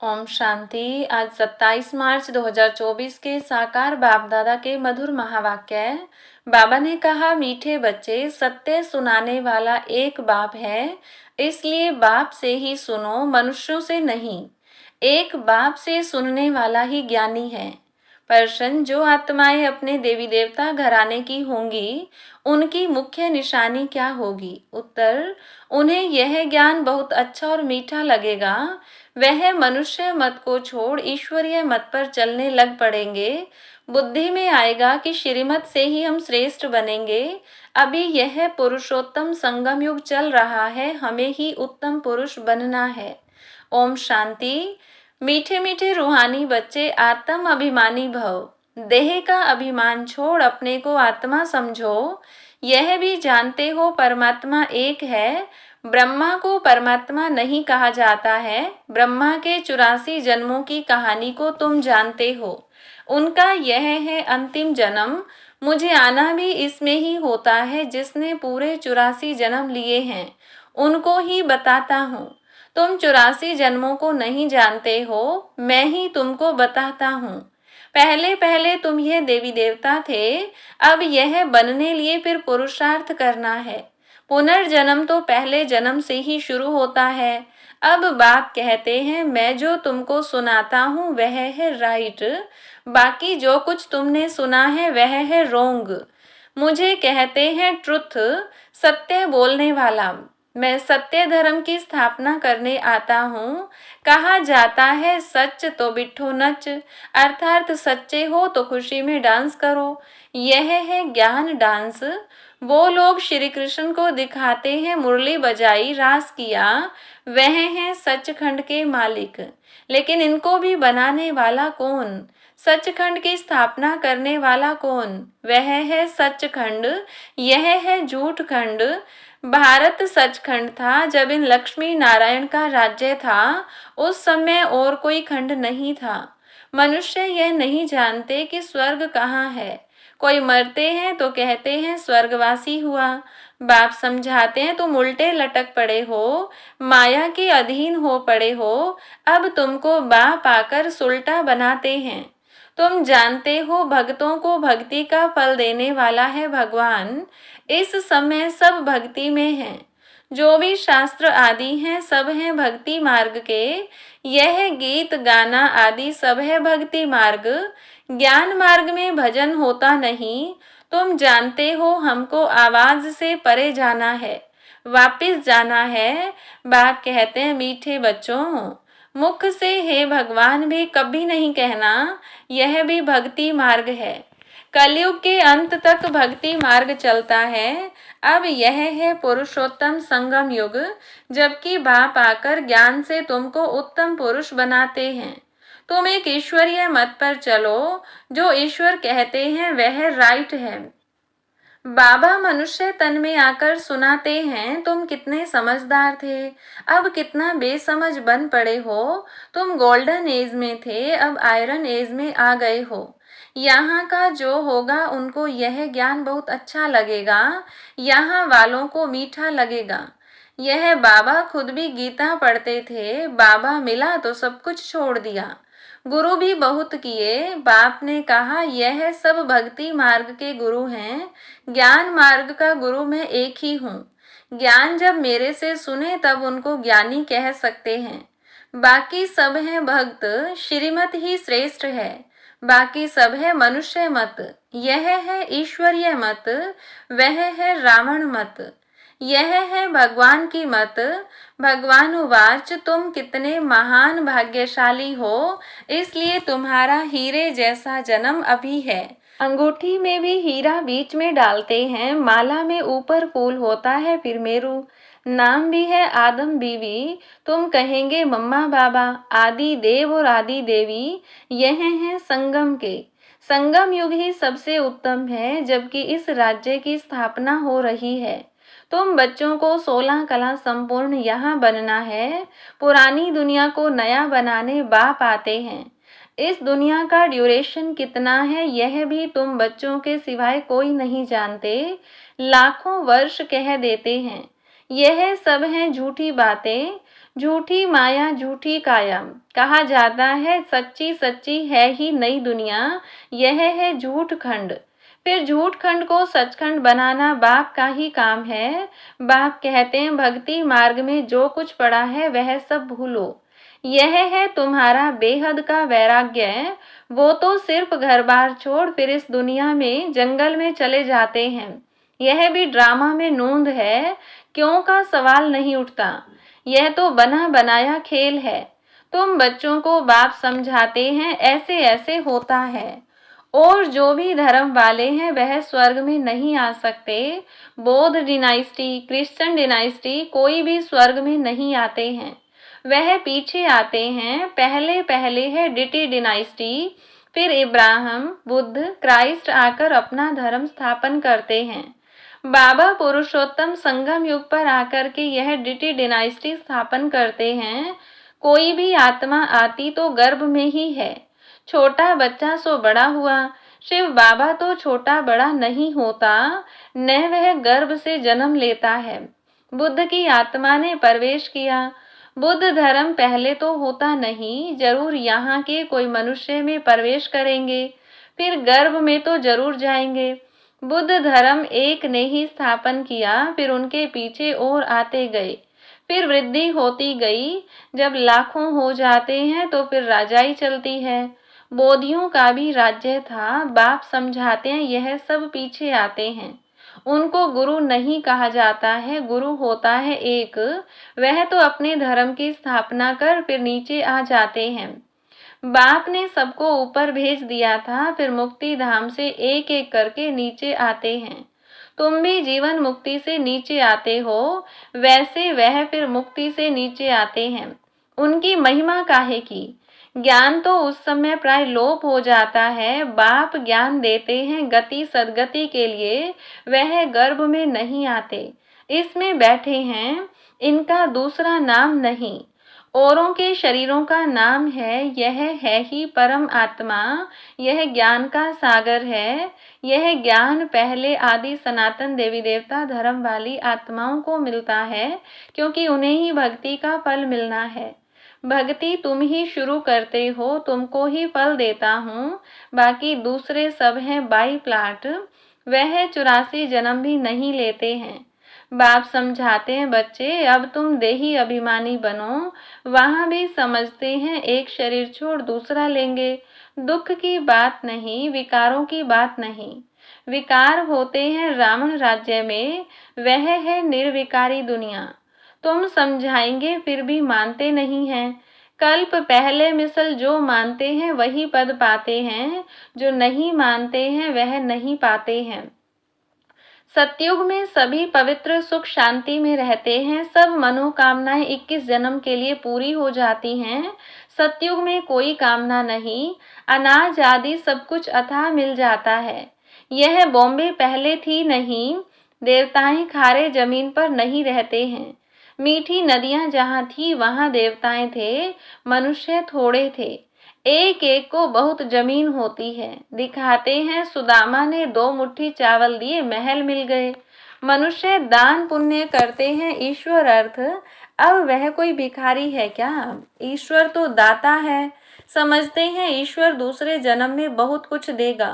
ओम शांति। आज 27 मार्च 2024 के साकार बाप दादा के मधुर महावाक्य है। बाबा ने कहा, मीठे बच्चे, सत्य सुनाने वाला एक बाप है, इसलिए बाप से ही सुनो, मनुष्यों से नहीं। एक बाप से सुनने वाला ही ज्ञानी है। प्रश्न, जो आत्माएं अपने देवी देवता घराने की होंगी, उनकी मुख्य निशानी क्या होगी? उत्तर, उन्हें यह ज्ञान बहुत अच्छा और मीठा लगेगा। वह मनुष्य मत को छोड़ ईश्वरीय मत पर चलने लग पड़ेंगे। बुद्धि में आएगा कि श्रीमत से ही हम श्रेष्ठ बनेंगे। अभी यह पुरुषोत्तम संगम युग चल रहा है, हमें ही उत्तम पुरुष बनना है। ओम शांति। मीठे मीठे रूहानी बच्चे, आत्म अभिमानी भव। देह का अभिमान छोड़ अपने को आत्मा समझो। यह भी जानते हो परमात्मा एक है। ब्रह्मा को परमात्मा नहीं कहा जाता है। ब्रह्मा के 84 जन्मों की कहानी को तुम जानते हो। उनका यह है अंतिम जन्म। मुझे आना भी इसमें ही होता है। जिसने पूरे 84 जन्म लिए हैं, उनको ही बताता हूँ। तुम 84 जन्मों को नहीं जानते हो, मैं ही तुमको बताता हूँ। पहले पहले तुम ये देवी देवता थे, अब यह बनने लिए फिर पुरुषार्थ करना है। पुनर्जन्म तो पहले जन्म से ही शुरू होता है। अब बाप कहते हैं, मैं जो तुमको सुनाता हूँ वह है राइट, बाकी जो कुछ तुमने सुना है वह है रोंग। मुझे कहते हैं ट्रुथ, सत्य बोलने वाला। मैं सत्य धर्म की स्थापना करने आता हूँ। कहा जाता है सच तो बिठो नच, अर्थात सच्चे हो तो खुशी में डांस करो। यह है ज्ञान डांस। वो लोग श्री कृष्ण को दिखाते हैं मुरली बजाई, रास किया, वह हैं सचखंड के मालिक। लेकिन इनको भी बनाने वाला कौन? सचखंड की स्थापना करने वाला कौन? वह है सचखंड, यह है झूठ खंड। भारत सचखंड था जब इन लक्ष्मी नारायण का राज्य था। उस समय और कोई खंड नहीं था। मनुष्य यह नहीं जानते कि स्वर्ग कहाँ है। कोई मरते हैं तो कहते हैं स्वर्गवासी हुआ। बाप समझाते हैं तुम उल्टे लटक पड़े हो, माया के अधीन हो पड़े हो। अब तुमको बाप आकर सुलटा बनाते हैं। तुम जानते हो भक्तों को भक्ति का फल देने वाला है भगवान। इस समय सब भक्ति में हैं। जो भी शास्त्र आदि हैं सब हैं भक्ति मार्ग के। यह गीत गाना आदि सब है भक्ति मार्ग। ज्ञान मार्ग में भजन होता नहीं। तुम जानते हो हमको आवाज से परे जाना है, वापिस जाना है। बाप कहते हैं, मीठे बच्चों, मुख से हे भगवान भी कभी नहीं कहना। यह भी भक्ति मार्ग है। कलयुग के अंत तक भक्ति मार्ग चलता है। अब यह है पुरुषोत्तम संगम युग, जबकि बाप आकर ज्ञान से तुमको उत्तम पुरुष बनाते हैं। तुम एक ईश्वरीय मत पर चलो। जो ईश्वर कहते हैं वह राइट है। बाबा मनुष्य तन में आकर सुनाते हैं, तुम कितने समझदार थे, अब कितना बेसमझ बन पड़े हो। तुम गोल्डन एज में थे, अब आयरन एज में आ गए हो। यहाँ का जो होगा उनको यह ज्ञान बहुत अच्छा लगेगा, यहाँ वालों को मीठा लगेगा। यह बाबा खुद भी गीता पढ़ते थे। बाबा मिला तो सब कुछ छोड़ दिया। गुरु भी बहुत किए। बाप ने कहा यह सब भक्ति मार्ग के गुरु हैं, ज्ञान मार्ग का गुरु मैं एक ही हूँ। ज्ञान जब मेरे से सुने तब उनको ज्ञानी कह सकते हैं। बाकी सब हैं भक्त, श्रीमत ही श्रेष्ठ है। बाकी सब है मनुष्य मत, यह है ईश्वरीय मत, वह है रावण मत, यह है भगवान की मत। भगवान उवाच, तुम कितने महान भाग्यशाली हो, इसलिए तुम्हारा हीरे जैसा जन्म अभी है। अंगूठी में भी हीरा बीच में डालते हैं, माला में ऊपर फूल होता है फिर मेरू। नाम भी है आदम बीवी, तुम कहेंगे मम्मा बाबा। आदि देव और आदि देवी यह हैं संगम के। संगम युग ही सबसे उत्तम है, जबकि इस राज्य की स्थापना हो रही है। तुम बच्चों को 16 कला संपूर्ण यहाँ बनना है। पुरानी दुनिया को नया बनाने बाप आते हैं। इस दुनिया का ड्यूरेशन कितना है यह भी तुम बच्चों के सिवाय कोई नहीं जानते। लाखों वर्ष कह देते हैं। यह सब हैं झूठी बातें। झूठी माया झूठी काया। कहा जाता है सच्ची सच्ची है ही नई दुनिया, यह है झूठ खंड। फिर झूठ खंड को सचखंड बनाना बाप का ही काम है। बाप कहते हैं भक्ति मार्ग में जो कुछ पड़ा है वह सब भूलो। यह है तुम्हारा बेहद का वैराग्य। वो तो सिर्फ घर बार छोड़ फिर इस दुनिया में जंगल में चले जाते हैं। यह भी ड्रामा में नूंद है, क्यों का सवाल नहीं उठता। यह तो बना बनाया खेल है। तुम बच्चों को बाप समझाते हैं ऐसे ऐसे होता है। और जो भी धर्म वाले हैं वह स्वर्ग में नहीं आ सकते। बौद्ध डिनाइस्टी, क्रिश्चियन डिनाइस्टी, कोई भी स्वर्ग में नहीं आते हैं। वह पीछे आते हैं। पहले पहले है डिटी डिनाइस्टी, फिर इब्राहिम, बुद्ध, क्राइस्ट आकर अपना धर्म स्थापन करते हैं। बाबा पुरुषोत्तम संगम युग पर आकर के यह डिटी डिनाइस्टी स्थापन करते हैं। कोई भी आत्मा आती तो गर्भ में ही है। छोटा बच्चा सो बड़ा हुआ। शिव बाबा तो छोटा बड़ा नहीं होता, न वह गर्भ से जन्म लेता है। बुद्ध की आत्मा ने प्रवेश किया। बुद्ध धर्म पहले तो होता नहीं, जरूर यहाँ के कोई मनुष्य में प्रवेश करेंगे, फिर गर्भ में तो जरूर जाएंगे। बुद्ध धर्म एक ने ही स्थापन किया, फिर उनके पीछे और आते गए, फिर वृद्धि होती गई। जब लाखों हो जाते हैं तो फिर राजाई चलती है। बोधियों का भी राज्य था। बाप समझाते हैं यह सब पीछे आते हैं। उनको गुरु नहीं कहा जाता है, गुरु होता है एक। वह तो अपने धर्म की स्थापना कर फिर नीचे आ जाते हैं। बाप ने सबको ऊपर भेज दिया था, फिर मुक्ति धाम से एक एक करके नीचे आते हैं। तुम भी जीवन मुक्ति से नीचे आते हो, वैसे वह फिर मुक्ति से नीचे आते हैं। उनकी महिमा काहे की। ज्ञान तो उस समय प्राय लोप हो जाता है। बाप ज्ञान देते हैं गति सदगति के लिए, वह गर्भ में नहीं आते। इसमें बैठे हैं, इनका दूसरा नाम नहीं। औरों के शरीरों का नाम है, यह है ही परम आत्मा। यह ज्ञान का सागर है। यह ज्ञान पहले आदि सनातन देवी देवता धर्म वाली आत्माओं को मिलता है, क्योंकि उन्हें ही भक्ति का फल मिलना है। भक्ति तुम ही शुरू करते हो, तुमको ही फल देता हूँ। बाकी दूसरे सब हैं बाई प्लाट। वह 84 जन्म भी नहीं लेते हैं। बाप समझाते हैं बच्चे अब तुम देही अभिमानी बनो। वहाँ भी समझते हैं एक शरीर छोड़ दूसरा लेंगे। दुख की बात नहीं, विकारों की बात नहीं। विकार होते हैं रावण राज्य में, वह है निर्विकारी दुनिया। तुम समझाएंगे फिर भी मानते नहीं हैं। कल्प पहले मिसल जो मानते हैं वही पद पाते हैं, जो नहीं मानते हैं वह नहीं पाते हैं। सतयुग में सभी पवित्र सुख शांति में रहते हैं। सब मनोकामनाएं 21 जन्म के लिए पूरी हो जाती हैं। सतयुग में कोई कामना नहीं, अनाज आदि सब कुछ अथाह मिल जाता है। यह बॉम्बे पहले थी नहीं। देवताएं खारे जमीन पर नहीं रहते हैं। मीठी नदियां जहाँ थी वहाँ देवताएं थे, मनुष्य थोड़े थे। एक एक को बहुत जमीन होती है। दिखाते हैं सुदामा ने 2 मुट्ठी चावल दिए, महल मिल गए। मनुष्य दान पुण्य करते हैं ईश्वर अर्थ। अब वह कोई भिखारी है क्या? ईश्वर तो दाता है। समझते हैं ईश्वर दूसरे जन्म में बहुत कुछ देगा।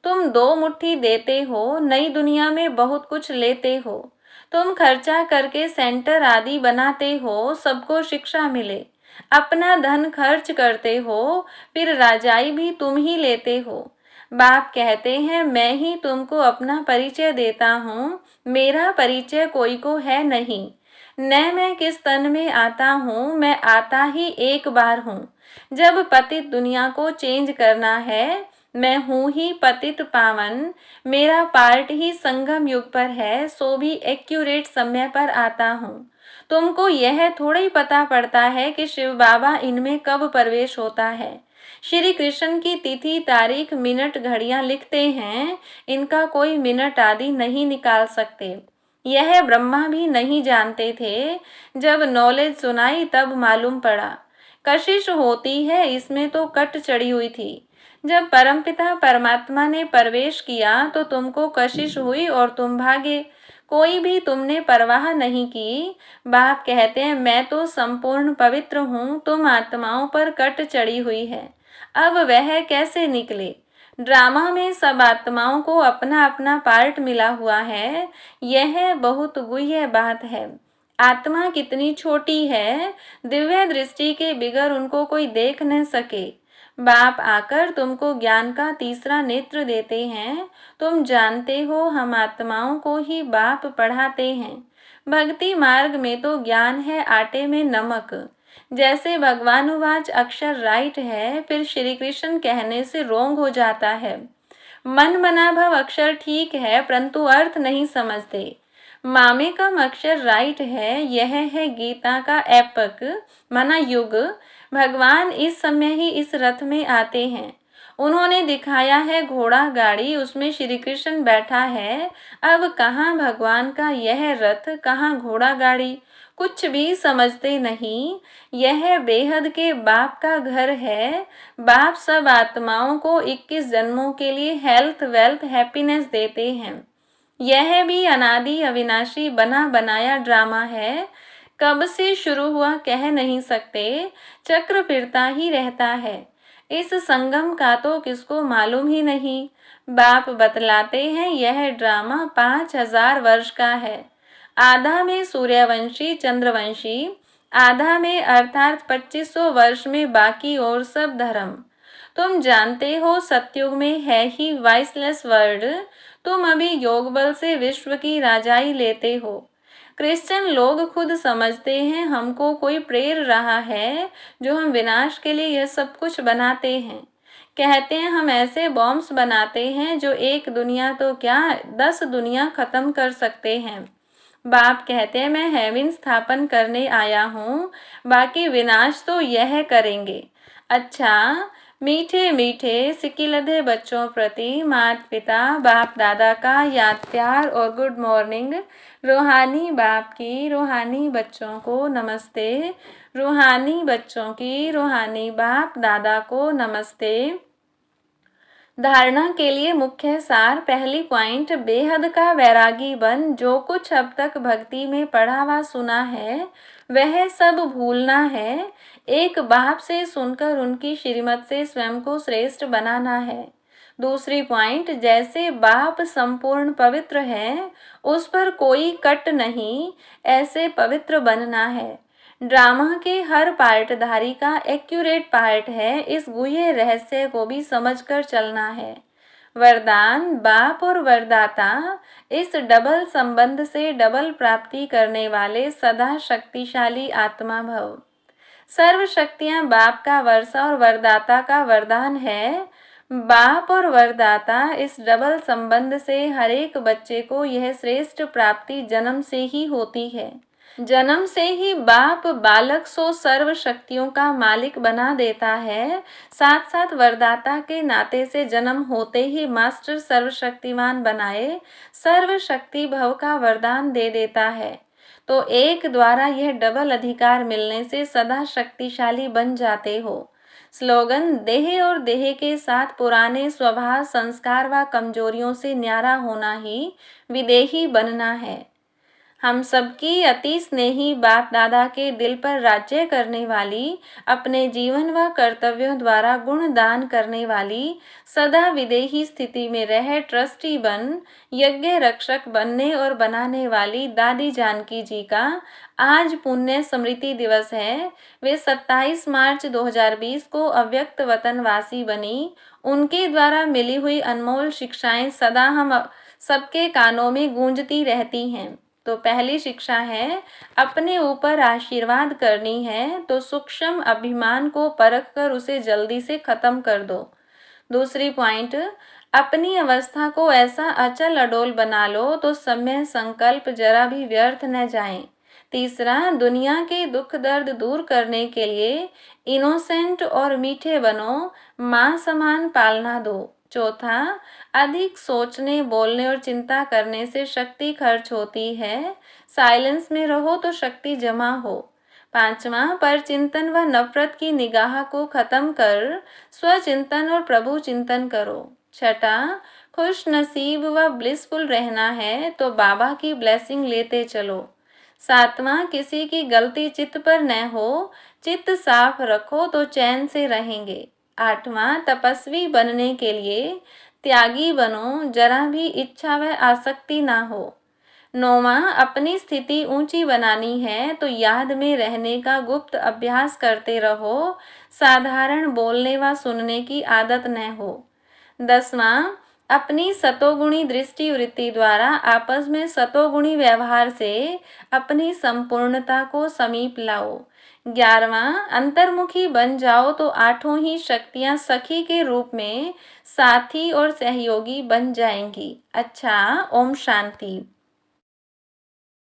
तुम 2 मुट्ठी देते हो, नई दुनिया में बहुत कुछ लेते हो। तुम खर्चा करके सेंटर आदि बनाते हो, सबको शिक्षा मिले। अपना धन खर्च करते हो, फिर राजाई भी तुम ही लेते हो। बाप कहते हैं मैं ही तुमको अपना परिचय देता हूँ। मेरा परिचय कोई को है नहीं। न मैं किस तन में आता हूँ, मैं आता ही एक बार हूँ। जब पतित दुनिया को चेंज करना है, मैं हूँ ही पतित पावन। मेरा पार्ट ही संगम युग पर है, सो भी एक्यूरेट समय पर आता हूँ। तुमको यह थोड़ा ही पता पड़ता है कि शिव बाबा इनमें कब प्रवेश होता है। श्री कृष्ण की तिथि तारीख मिनट घड़ियां लिखते हैं, इनका कोई मिनट आदि नहीं निकाल सकते। यह ब्रह्मा भी नहीं जानते थे। जब नॉलेज सुनाई तब मालूम पड़ा। कशिश होती है, इसमें तो कट चढ़ी हुई थी। जब परमपिता परमात्मा ने प्रवेश किया तो तुमको कशिश हुई और तुम भागे। कोई भी तुमने परवाह नहीं की। बाप कहते हैं मैं तो संपूर्ण पवित्र हूँ, तुम आत्माओं पर कट चढ़ी हुई है। अब वह कैसे निकले? ड्रामा में सब आत्माओं को अपना अपना पार्ट मिला हुआ है। यह बहुत गुह्य बात है। आत्मा कितनी छोटी है, दिव्य दृष्टि के बिगर उनको कोई देख न सके। बाप आकर तुमको ज्ञान का तीसरा नेत्र देते हैं। तुम जानते हो हम आत्माओं को ही बाप पढ़ाते हैं। भक्ति मार्ग में तो ज्ञान है आटे में नमक। जैसे भगवानुवाच अक्षर राइट है, फिर श्री कृष्ण कहने से रोंग हो जाता है। मन मना भव अक्षर ठीक है, परंतु अर्थ नहीं समझते। मामेकम अक्षर राइट है, यह है गीता का एपक मना युग। भगवान इस समय ही इस रथ में आते हैं। उन्होंने दिखाया है घोड़ा गाड़ी, उसमें श्री कृष्ण बैठा है। अब कहाँ भगवान का यह रथ, कहाँ घोड़ा गाड़ी, कुछ भी समझते नहीं। यह बेहद के बाप का घर है। बाप सब आत्माओं को 21 जन्मों के लिए हेल्थ वेल्थ हैप्पीनेस देते हैं। यह भी अनादि अविनाशी बना बनाया ड्रामा है। कब से शुरू हुआ कह नहीं सकते, चक्र फिरता ही रहता है। इस संगम का तो किसको मालूम ही नहीं। बाप बतलाते हैं यह ड्रामा 5000 वर्ष का है। आधा में सूर्यवंशी चंद्रवंशी, आधा में अर्थात 2500 वर्ष में बाकी और सब धर्म। तुम जानते हो सतयुग में है ही वाइसलेस वर्ड। तुम अभी योग बल से विश्व की राजाई लेते हो। क्रिश्चियन लोग खुद समझते हैं हमको कोई प्रेर रहा है, जो हम विनाश के लिए यह सब कुछ बनाते हैं। कहते हैं हम ऐसे बॉम्ब्स बनाते हैं जो एक दुनिया तो क्या 10 दुनिया खत्म कर सकते हैं। बाप कहते हैं मैं हेवन स्थापन करने आया हूँ, बाकी विनाश तो यह करेंगे। अच्छा, मीठे मीठे सिकिलधे बच्चों प्रति माता पिता बाप दादा का याद प्यार और गुड मॉर्निंग। रूहानी बाप की रूहानी बच्चों को नमस्ते। रूहानी बच्चों की रूहानी बाप दादा को नमस्ते। धारणा के लिए मुख्य सार। पहली पॉइंट, बेहद का वैरागी बन। जो कुछ अब तक भक्ति में पढ़ा व सुना है वह सब भूलना है। एक बाप से सुनकर उनकी श्रीमत से स्वयं को श्रेष्ठ बनाना है। दूसरी पॉइंट, जैसे बाप संपूर्ण पवित्र है, उस पर कोई कट नहीं, ऐसे पवित्र बनना है। ड्रामा के हर पार्टधारी का एक्यूरेट पार्ट है। इस गुह्य रहस्य को भी समझकर चलना है। वरदान, बाप और वरदाता, इस डबल संबंध से डबल प्राप्ति करने वाले सदा शक्तिशाली आत्मा भव। सर्व शक्तियां बाप का वर्षा और वरदाता का वरदान है। बाप और वरदाता इस डबल संबंध से हर एक बच्चे को यह श्रेष्ठ प्राप्ति जन्म से ही होती है। जन्म से ही बाप बालक सो सर्व शक्तियों का मालिक बना देता है। साथ साथ वरदाता के नाते से जन्म होते ही मास्टर सर्वशक्तिमान बनाए सर्व शक्ति भव का वरदान दे देता है। तो एक द्वारा यह डबल अधिकार मिलने से सदा शक्तिशाली बन जाते हो। स्लोगन, देह और देह के साथ पुराने स्वभाव संस्कार व कमजोरियों से न्यारा होना ही विदेही बनना है। हम सबकी अति स्नेही बाप दादा के दिल पर राज्य करने वाली, अपने जीवन व कर्तव्यों द्वारा गुण दान करने वाली, सदा विदेही स्थिति में रह ट्रस्टी बन यज्ञ रक्षक बनने और बनाने वाली दादी जानकी जी का आज पुण्य स्मृति दिवस है। वे 27 मार्च 2020 को अव्यक्त वतनवासी बनी। उनके द्वारा मिली हुई अनमोल शिक्षाएं सदा हम सबके कानों में गूंजती रहती हैं। तो पहली शिक्षा है, अपने ऊपर आशीर्वाद करनी है तो सूक्ष्म अभिमान को परख कर उसे जल्दी से खत्म कर दो। दूसरी पॉइंट, अपनी अवस्था को ऐसा अचल अडोल बना लो तो समय संकल्प जरा भी व्यर्थ न जाएं। तीसरा, दुनिया के दुख दर्द दूर करने के लिए इनोसेंट और मीठे बनो, माँ समान पालना दो। चौथा, अधिक सोचने बोलने और चिंता करने से शक्ति खर्च होती है। साइलेंस में रहो तो शक्ति जमा हो। पांचवा, पर चिंतन व नफरत की निगाह को खत्म कर स्वचिंतन और प्रभु चिंतन करो। छठा, खुश नसीब व ब्लिसफुल रहना है तो बाबा की ब्लेसिंग लेते चलो। 7वां, किसी की गलती चित्त पर न हो, चित्त साफ रखो तो चैन से रहेंगे। 8वां, तपस्वी बनने के लिए त्यागी बनो, जरा भी इच्छा व आसक्ति ना हो। 9वां, अपनी स्थिति ऊंची बनानी है तो याद में रहने का गुप्त अभ्यास करते रहो, साधारण बोलने व सुनने की आदत न हो। 10वां, अपनी सतोगुणी दृष्टि वृत्ति द्वारा आपस में सतोगुणी व्यवहार से अपनी संपूर्णता को समीप लाओ। 11वां, अंतर्मुखी बन जाओ तो आठों ही शक्तियां सखी के रूप में साथी और सहयोगी बन जाएंगी। अच्छा, ओम शांति।